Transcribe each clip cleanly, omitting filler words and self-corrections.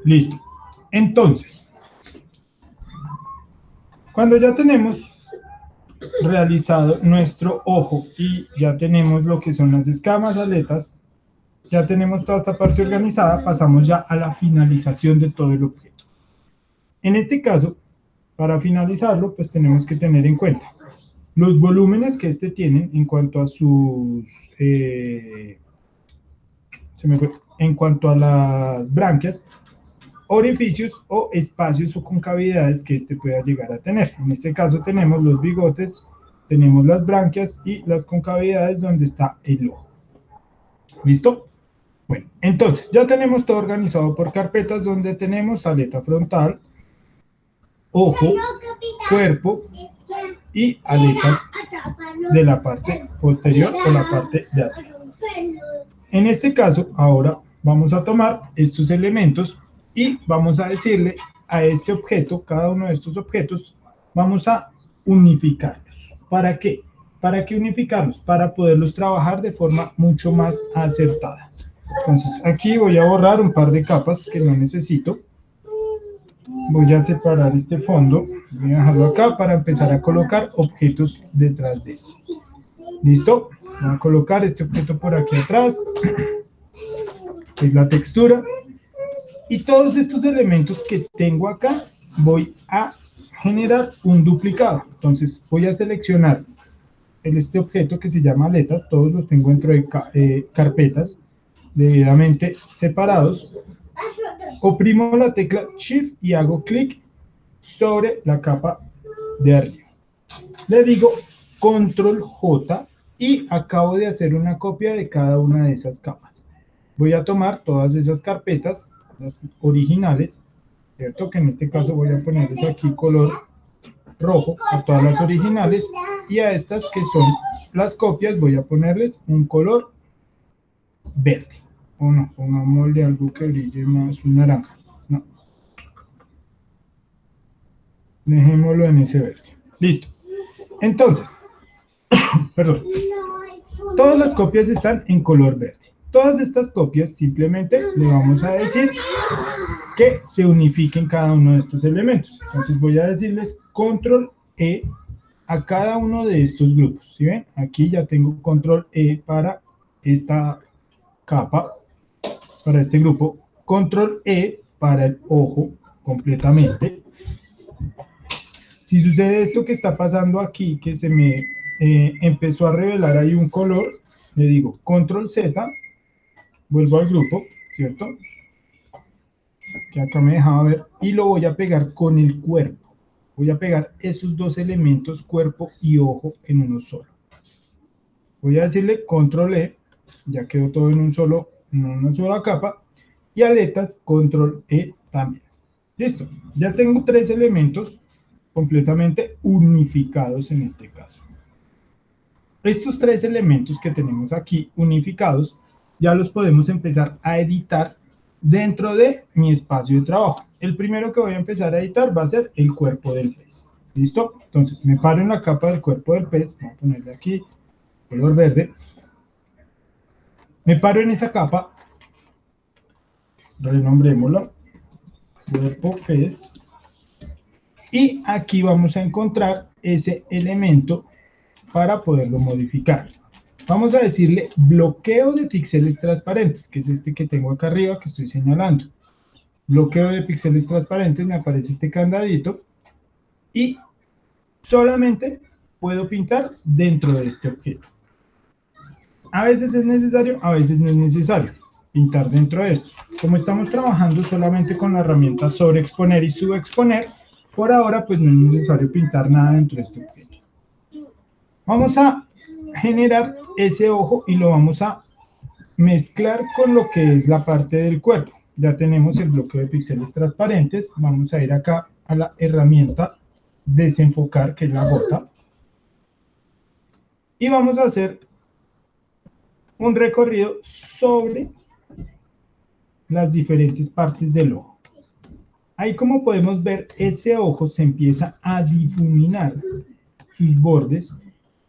Listo. Entonces, cuando ya tenemos realizado nuestro ojo y ya tenemos lo que son las escamas, aletas, ya tenemos toda esta parte organizada, pasamos ya a la finalización de todo el objeto. En este caso, para finalizarlo, pues tenemos que tener en cuenta los volúmenes que este tiene en cuanto a sus en cuanto a las branquias, orificios o espacios o concavidades que este pueda llegar a tener. En este caso tenemos los bigotes, tenemos las branquias y las concavidades donde está el ojo. ¿Listo? Bueno, entonces ya tenemos todo organizado por carpetas donde tenemos aleta frontal, ojo, cuerpo y aletas de la parte posterior o la parte de atrás. En este caso, ahora vamos a tomar estos elementos y vamos a decirle a este objeto, cada uno de estos objetos, vamos a unificarlos. ¿Para qué? ¿Para qué unificarlos? Para poderlos trabajar de forma mucho más acertada. Entonces, aquí voy a borrar un par de capas que no necesito. Voy a separar este fondo, voy a dejarlo acá para empezar a colocar objetos detrás de él. ¿Listo? Voy a colocar este objeto por aquí atrás, que es la textura. Y todos estos elementos que tengo acá, voy a generar un duplicado. Entonces, voy a seleccionar este objeto que se llama aletas, todos los tengo dentro de carpetas debidamente separados. Oprimo la tecla Shift y hago clic sobre la capa de arriba. Le digo Control J y acabo de hacer una copia de cada una de esas capas. Voy a tomar todas esas carpetas, las originales, ¿cierto? Que en este caso voy a ponerles aquí color rojo a todas las originales, y a estas que son las copias voy a ponerles un color verde. O no, pongámosle algo que brille más, un naranja. No. Dejémoslo en ese verde. Listo. Entonces, perdón. Todas las copias están en color verde. Todas estas copias simplemente le vamos a decir que se unifiquen cada uno de estos elementos. Entonces voy a decirles Control E a cada uno de estos grupos. ¿Sí ven? Aquí ya tengo Control E para esta capa, para este grupo. Control E para el ojo completamente. Si sucede esto que está pasando aquí, que se me empezó a revelar ahí un color, le digo Control Z, vuelvo al grupo, ¿cierto? Que acá me dejaba ver, y lo voy a pegar con el cuerpo. Voy a pegar esos dos elementos, cuerpo y ojo, en uno solo. Voy a decirle Control E, ya quedó todo en una sola capa, y aletas, Control E también. Listo, ya tengo tres elementos completamente unificados en este caso. Estos tres elementos que tenemos aquí unificados, ya los podemos empezar a editar dentro de mi espacio de trabajo. El primero que voy a empezar a editar va a ser el cuerpo del pez. ¿Listo? Entonces me paro en la capa del cuerpo del pez, voy a ponerle aquí color verde. Me paro en esa capa, renombrémosla, cuerpo pez, y aquí vamos a encontrar ese elemento para poderlo modificar. Vamos a decirle bloqueo de píxeles transparentes, que es este que tengo acá arriba que estoy señalando. Bloqueo de píxeles transparentes, me aparece este candadito y solamente puedo pintar dentro de este objeto. A veces es necesario, a veces no es necesario pintar dentro de esto. Como estamos trabajando solamente con la herramienta sobreexponer y subexponer, por ahora pues no es necesario pintar nada dentro de este objeto. Vamos a generar ese ojo y lo vamos a mezclar con lo que es la parte del cuerpo. Ya tenemos el bloqueo de píxeles transparentes. Vamos a ir acá a la herramienta desenfocar, que es la gota, y vamos a hacer un recorrido sobre las diferentes partes del ojo. Ahí, como podemos ver, ese ojo se empieza a difuminar sus bordes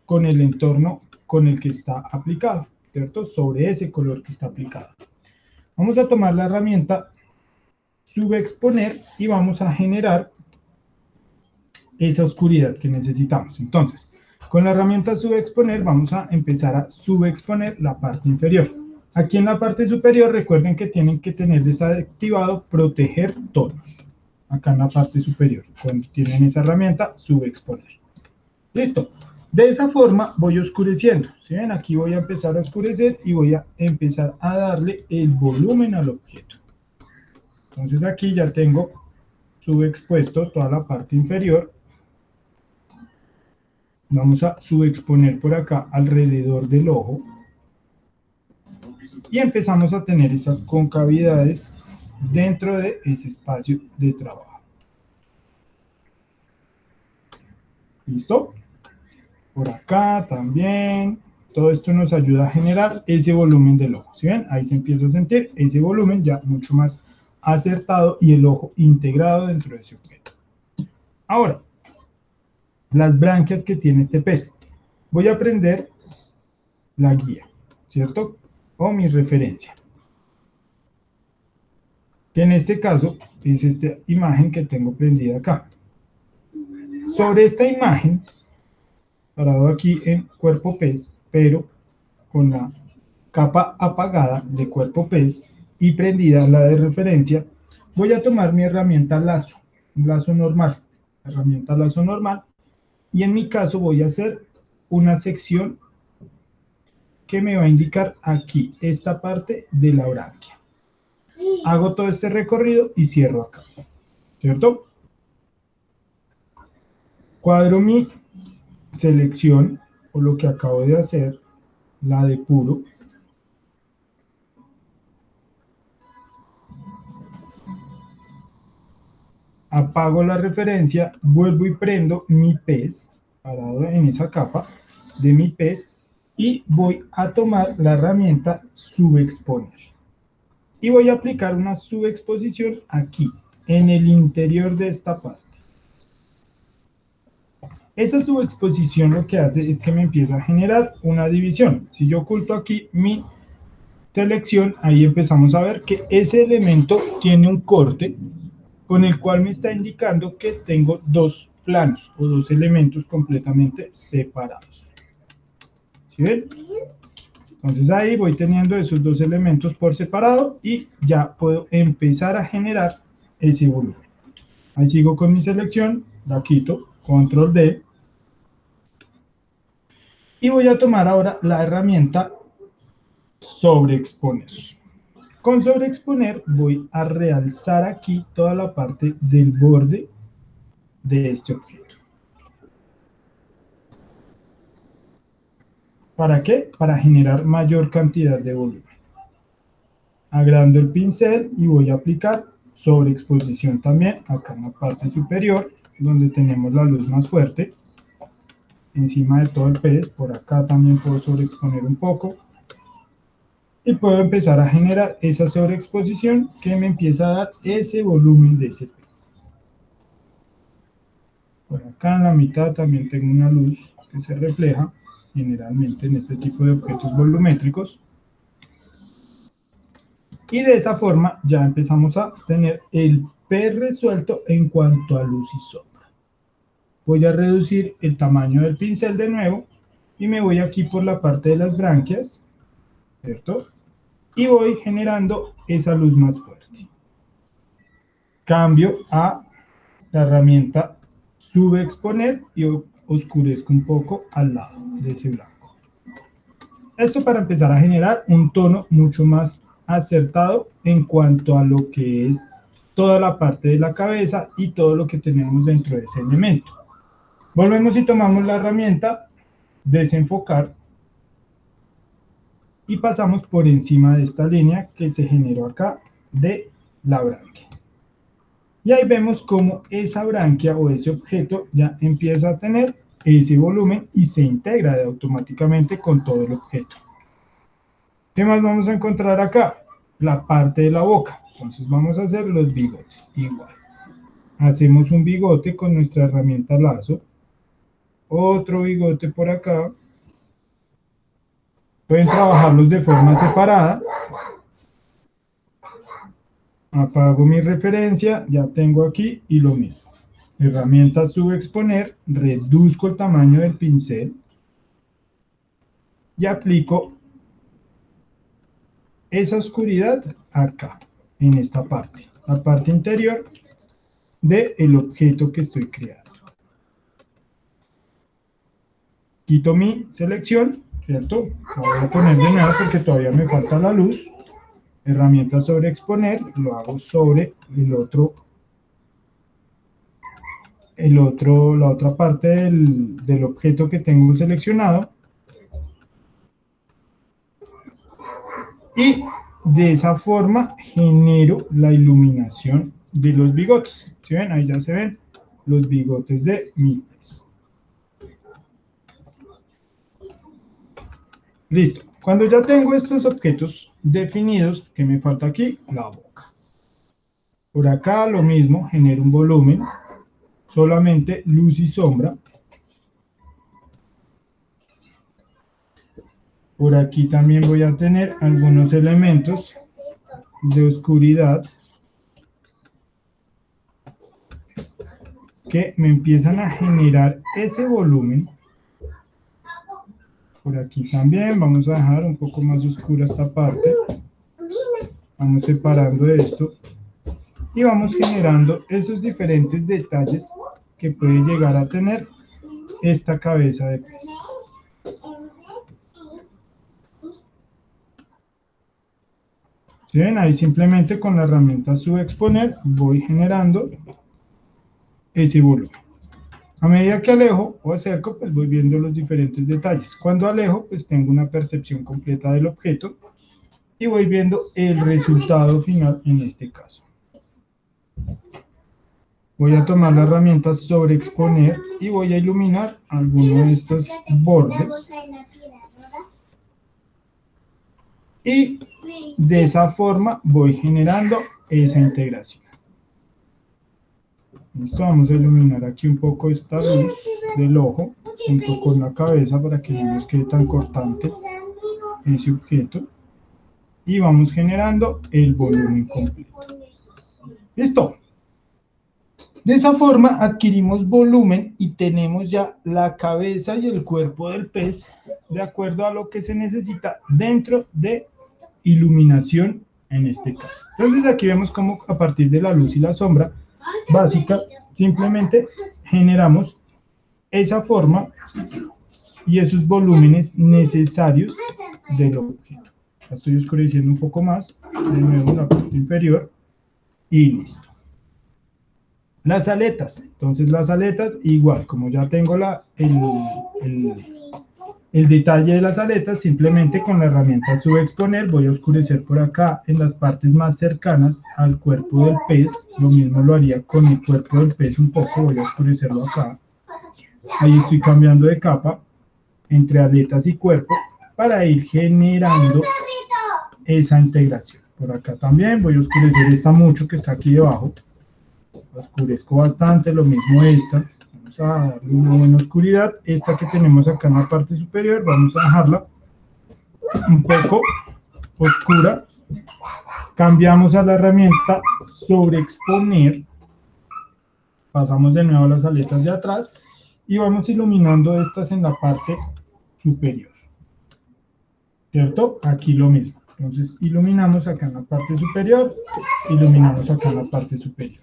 con el entorno con el que está aplicado, ¿cierto? Sobre ese color que está aplicado. Vamos a tomar la herramienta subexponer y vamos a generar esa oscuridad que necesitamos. Entonces, con la herramienta subexponer vamos a empezar a subexponer la parte inferior. Aquí en la parte superior recuerden que tienen que tener desactivado proteger tonos. Acá en la parte superior, cuando tienen esa herramienta, subexponer. Listo. De esa forma voy oscureciendo. ¿Sí ven? Aquí voy a empezar a oscurecer y voy a empezar a darle el volumen al objeto. Entonces aquí ya tengo subexpuesto toda la parte inferior. Vamos a subexponer por acá alrededor del ojo. Y empezamos a tener esas concavidades dentro de ese espacio de trabajo. ¿Listo? Por acá también. Todo esto nos ayuda a generar ese volumen del ojo. ¿Sí ven? Ahí se empieza a sentir ese volumen ya mucho más acertado y el ojo integrado dentro de ese objeto. Ahora, las branquias que tiene este pez. Voy a prender la guía, ¿cierto? O mi referencia. Que en este caso es esta imagen que tengo prendida acá. Sobre esta imagen, parado aquí en cuerpo pez, pero con la capa apagada de cuerpo pez y prendida la de referencia, voy a tomar mi herramienta lazo, un lazo normal, herramienta lazo normal, y en mi caso voy a hacer una sección que me va a indicar aquí, esta parte de la branquia. Hago todo este recorrido y cierro acá, ¿cierto? Cuadro mi selección, o lo que acabo de hacer, la depuro. Apago la referencia, vuelvo y prendo mi pez, parado en esa capa de mi pez, y voy a tomar la herramienta subexponer. Y voy a aplicar una subexposición aquí, en el interior de esta parte. Esa subexposición lo que hace es que me empieza a generar una división. Si yo oculto aquí mi selección, ahí empezamos a ver que ese elemento tiene un corte con el cual me está indicando que tengo dos planos o dos elementos completamente separados. ¿Sí ven? Entonces ahí voy teniendo esos dos elementos por separado y ya puedo empezar a generar ese volumen. Ahí sigo con mi selección, la quito, control D, y voy a tomar ahora la herramienta sobreexponer. Con sobreexponer voy a realzar aquí toda la parte del borde de este objeto. ¿Para qué? Para generar mayor cantidad de volumen. Agrando el pincel y voy a aplicar sobreexposición también acá en la parte superior, donde tenemos la luz más fuerte, encima de todo el pez. Por acá también puedo sobreexponer un poco. Y puedo empezar a generar esa sobreexposición que me empieza a dar ese volumen de ese pez. Por acá en la mitad también tengo una luz que se refleja generalmente en este tipo de objetos volumétricos. Y de esa forma ya empezamos a tener el pez resuelto en cuanto a luz y sombra. Voy a reducir el tamaño del pincel de nuevo y me voy aquí por la parte de las branquias, ¿cierto? Y voy generando esa luz más fuerte. Cambio a la herramienta subexponer y oscurezco un poco al lado de ese blanco. Esto para empezar a generar un tono mucho más acertado en cuanto a lo que es toda la parte de la cabeza y todo lo que tenemos dentro de ese elemento. Volvemos y tomamos la herramienta desenfocar y pasamos por encima de esta línea que se generó acá de la branquia. Y ahí vemos cómo esa branquia o ese objeto ya empieza a tener ese volumen y se integra automáticamente con todo el objeto. ¿Qué más vamos a encontrar acá? La parte de la boca. Entonces vamos a hacer los bigotes igual. Hacemos un bigote con nuestra herramienta lazo. Otro bigote por acá. Pueden trabajarlos de forma separada. Apago mi referencia, ya tengo aquí y lo mismo. Herramienta subexponer, reduzco el tamaño del pincel y aplico esa oscuridad acá, en esta parte, la parte interior del objeto que estoy creando. Quito mi selección, ¿cierto? La voy a poner de nuevo porque todavía me falta la luz. Herramienta sobreexponer, lo hago sobre la otra parte del objeto que tengo seleccionado. Y de esa forma genero la iluminación de los bigotes. ¿Sí ven? Ahí ya se ven los bigotes de mi pez. Listo. Cuando ya tengo estos objetos definidos, ¿qué me falta aquí? La boca. Por acá lo mismo, genero un volumen, solamente luz y sombra. Por aquí también voy a tener algunos elementos de oscuridad que me empiezan a generar ese volumen. Por aquí también vamos a dejar un poco más oscura esta parte. Vamos separando esto y vamos generando esos diferentes detalles que puede llegar a tener esta cabeza de pez. ¿Sí ven? Ahí simplemente con la herramienta subexponer voy generando ese volumen. A medida que alejo o acerco, pues voy viendo los diferentes detalles. Cuando alejo, pues tengo una percepción completa del objeto y voy viendo el resultado final en este caso. Voy a tomar la herramienta sobreexponer y voy a iluminar alguno de estos bordes. Y de esa forma voy generando esa integración. Listo, vamos a iluminar aquí un poco esta luz del ojo junto con la cabeza para que no nos quede tan cortante ese objeto. Y vamos generando el volumen completo. ¿Listo? De esa forma adquirimos volumen y tenemos ya la cabeza y el cuerpo del pez de acuerdo a lo que se necesita dentro de iluminación en este caso. Entonces aquí vemos cómo a partir de la luz y la sombra básica simplemente generamos esa forma y esos volúmenes necesarios del objeto. La estoy oscureciendo un poco más, de nuevo la parte inferior y listo. Las aletas, entonces las aletas igual, como ya tengo el detalle de las aletas, simplemente con la herramienta subexponer voy a oscurecer por acá en las partes más cercanas al cuerpo del pez. Lo mismo lo haría con el cuerpo del pez un poco, voy a oscurecerlo acá. Ahí estoy cambiando de capa entre aletas y cuerpo para ir generando esa integración. Por acá también voy a oscurecer esta mucho que está aquí debajo. Oscurezco bastante, lo mismo esta. Vamos a darle una buena oscuridad. Esta que tenemos acá en la parte superior, vamos a dejarla un poco oscura. Cambiamos a la herramienta sobreexponer. Pasamos de nuevo a las aletas de atrás y vamos iluminando estas en la parte superior. ¿Cierto? Aquí lo mismo. Entonces iluminamos acá en la parte superior, iluminamos acá en la parte superior.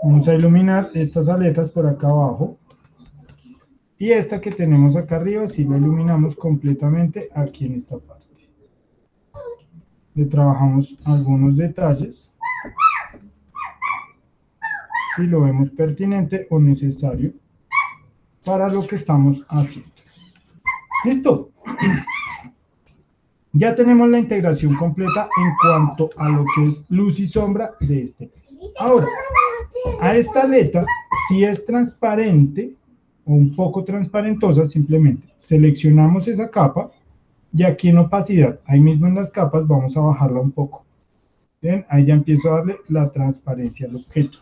Vamos a iluminar estas aletas por acá abajo. Y esta que tenemos acá arriba, sí la iluminamos completamente aquí en esta parte. Le trabajamos algunos detalles. Si lo vemos pertinente o necesario para lo que estamos haciendo. ¿Listo? Ya tenemos la integración completa en cuanto a lo que es luz y sombra de este pez. Ahora, a esta aleta, si es transparente o un poco transparentosa, simplemente seleccionamos esa capa y aquí en opacidad, ahí mismo en las capas, vamos a bajarla un poco. ¿Ven? Ahí ya empiezo a darle la transparencia al objeto.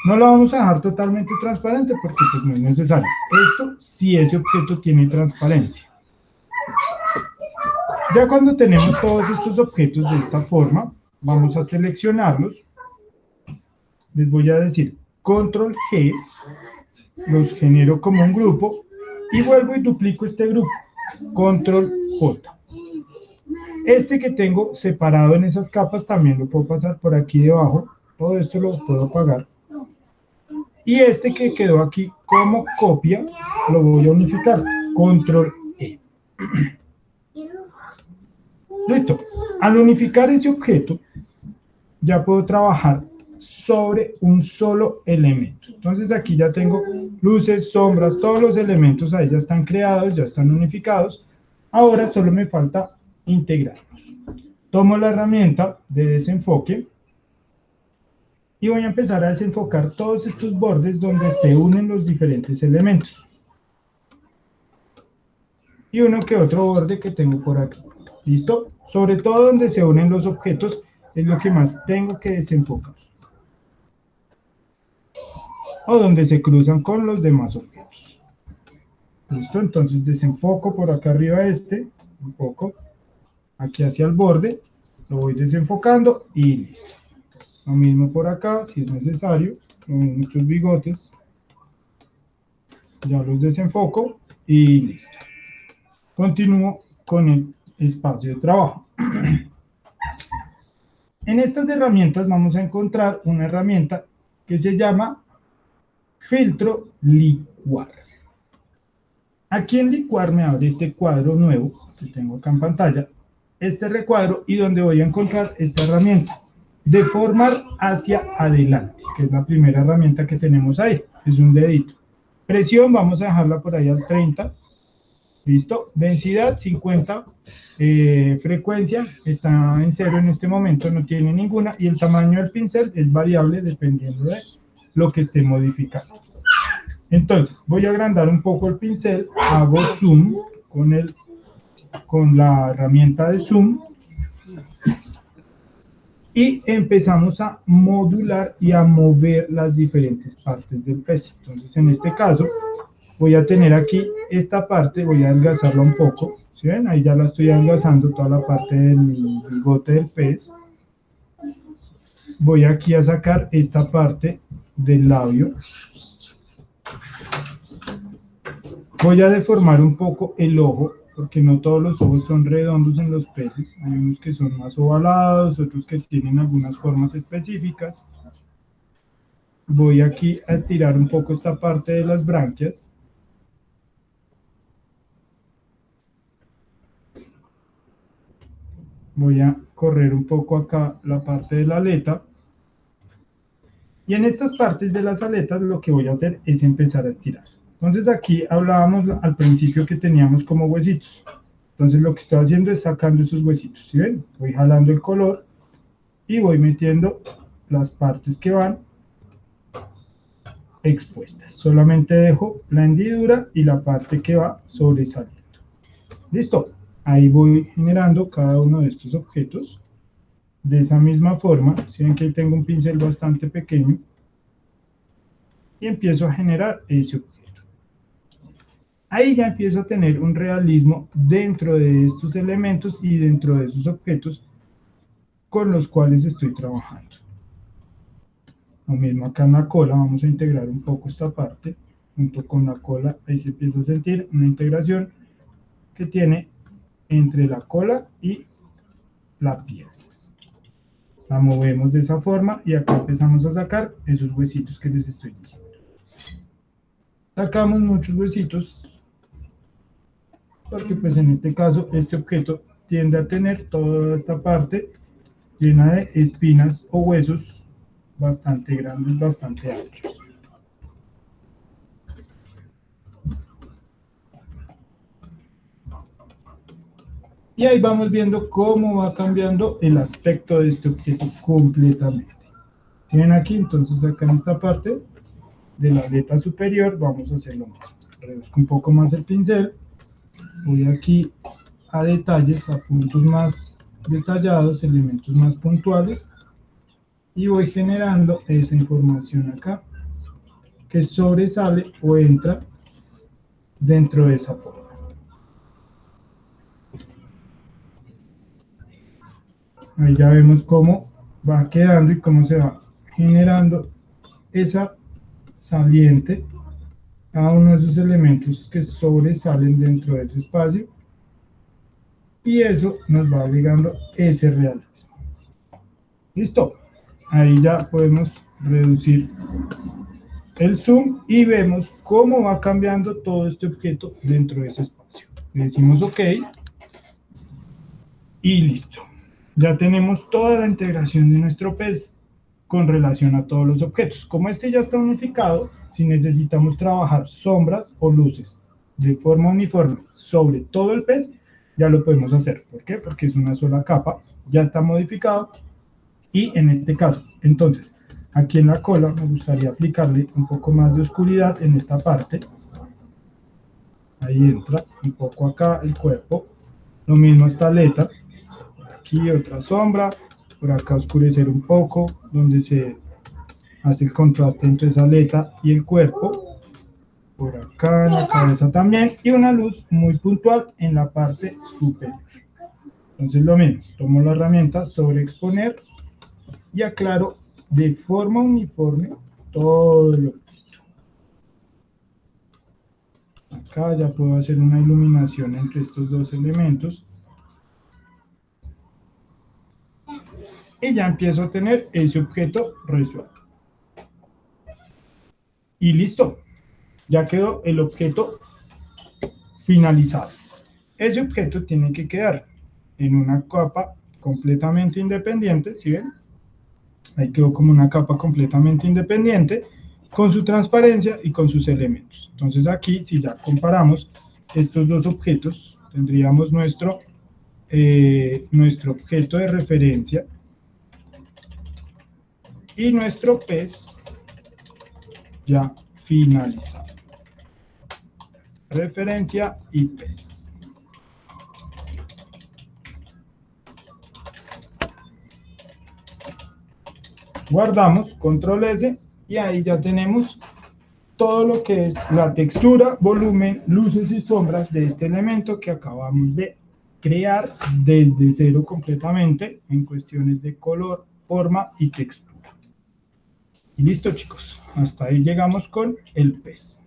No la vamos a dejar totalmente transparente porque pues no es necesario. Esto si ese objeto tiene transparencia. Ya cuando tenemos todos estos objetos de esta forma, vamos a seleccionarlos. Les voy a decir Control G, los genero como un grupo y vuelvo y duplico este grupo, Control J. Este que tengo separado en esas capas también lo puedo pasar por aquí debajo, todo esto lo puedo apagar. Y este que quedó aquí como copia, lo voy a unificar, Control E. Listo. Al unificar ese objeto, ya puedo trabajar sobre un solo elemento. Entonces aquí ya tengo luces, sombras, todos los elementos ahí ya están creados, ya están unificados. Ahora solo me falta integrarlos. Tomo la herramienta de desenfoque y voy a empezar a desenfocar todos estos bordes donde se unen los diferentes elementos. Y uno que otro borde que tengo por aquí. ¿Listo? Sobre todo donde se unen los objetos es lo que más tengo que desenfocar. O donde se cruzan con los demás objetos. ¿Listo? Entonces desenfoco por acá arriba un poco, aquí hacia el borde, lo voy desenfocando y listo. Lo mismo por acá, si es necesario, con nuestros bigotes, ya los desenfoco y listo. Continúo con el espacio de trabajo. En estas herramientas vamos a encontrar una herramienta que se llama filtro licuar. Aquí en licuar me abre este cuadro nuevo que tengo acá en pantalla, este recuadro, y donde voy a encontrar esta herramienta, deformar hacia adelante, que es la primera herramienta que tenemos ahí, es un dedito. Presión vamos a dejarla por ahí al 30, listo, densidad 50, frecuencia está en 0 en este momento, no tiene ninguna, y el tamaño del pincel es variable dependiendo de lo que esté modificando. Entonces, voy a agrandar un poco el pincel, hago zoom con la herramienta de zoom y empezamos a modular y a mover las diferentes partes del pez. Entonces, en este caso, voy a tener aquí esta parte, voy a adelgazarla un poco, ¿sí ven? Ahí ya la estoy adelgazando, toda la parte del bigote del pez. Voy aquí a sacar esta parte del labio. Voy a deformar un poco el ojo, porque no todos los ojos son redondos en los peces. Hay unos que son más ovalados, otros que tienen algunas formas específicas. Voy aquí a estirar un poco esta parte de las branquias. Voy a correr un poco acá la parte de la aleta. Y en estas partes de las aletas lo que voy a hacer es empezar a estirar. Entonces aquí hablábamos al principio que teníamos como huesitos. Entonces lo que estoy haciendo es sacando esos huesitos, ¿sí ven? Voy jalando el color y voy metiendo las partes que van expuestas. Solamente dejo la hendidura y la parte que va sobresaliendo. Listo. Ahí voy generando cada uno de estos objetos. De esa misma forma, si ven que ahí tengo un pincel bastante pequeño, y empiezo a generar ese objeto. Ahí ya empiezo a tener un realismo dentro de estos elementos y dentro de esos objetos con los cuales estoy trabajando. Lo mismo acá en la cola, vamos a integrar un poco esta parte, junto con la cola, ahí se empieza a sentir una integración que tiene entre la cola y la piel. La movemos de esa forma y acá empezamos a sacar esos huesitos que les estoy diciendo. Sacamos muchos huesitos porque pues en este caso este objeto tiende a tener toda esta parte llena de espinas o huesos bastante grandes, bastante amplios. Y ahí vamos viendo cómo va cambiando el aspecto de este objeto completamente. ¿Tienen aquí? Entonces acá en esta parte de la aleta superior vamos a hacer lo mismo. Reduzco un poco más el pincel, voy aquí a detalles, a puntos más detallados, elementos más puntuales, y voy generando esa información acá que sobresale o entra dentro de esa forma. Ahí ya vemos cómo va quedando y cómo se va generando esa saliente, cada uno de esos elementos que sobresalen dentro de ese espacio, y eso nos va agregando ese realismo. Listo, ahí ya podemos reducir el zoom y vemos cómo va cambiando todo este objeto dentro de ese espacio. Le decimos OK y listo. Ya tenemos toda la integración de nuestro pez con relación a todos los objetos. Como este ya está unificado, si necesitamos trabajar sombras o luces de forma uniforme sobre todo el pez, ya lo podemos hacer. ¿Por qué? Porque es una sola capa, ya está modificado. Y en este caso, entonces, aquí en la cola me gustaría aplicarle un poco más de oscuridad en esta parte. Ahí entra un poco acá el cuerpo. Lo mismo esta aleta. Aquí otra sombra. Por acá oscurecer un poco, donde se hace el contraste entre esa aleta y el cuerpo. Por acá en la cabeza también. Y una luz muy puntual en la parte superior. Entonces lo mismo, tomo la herramienta sobreexponer y aclaro de forma uniforme todo lo acá. Ya puedo hacer una iluminación entre estos dos elementos y ya empiezo a tener ese objeto resuelto. Y listo, ya quedó el objeto finalizado. Ese objeto tiene que quedar en una capa completamente independiente, ¿sí ven? Ahí quedó como una capa completamente independiente con su transparencia y con sus elementos. Entonces aquí, si ya comparamos estos dos objetos, tendríamos nuestro objeto de referencia y nuestro pez ya finalizado. Referencia y pez. Guardamos, control S, y ahí ya tenemos todo lo que es la textura, volumen, luces y sombras de este elemento que acabamos de crear desde cero completamente en cuestiones de color, forma y textura. Y listo, chicos, hasta ahí llegamos con el pez.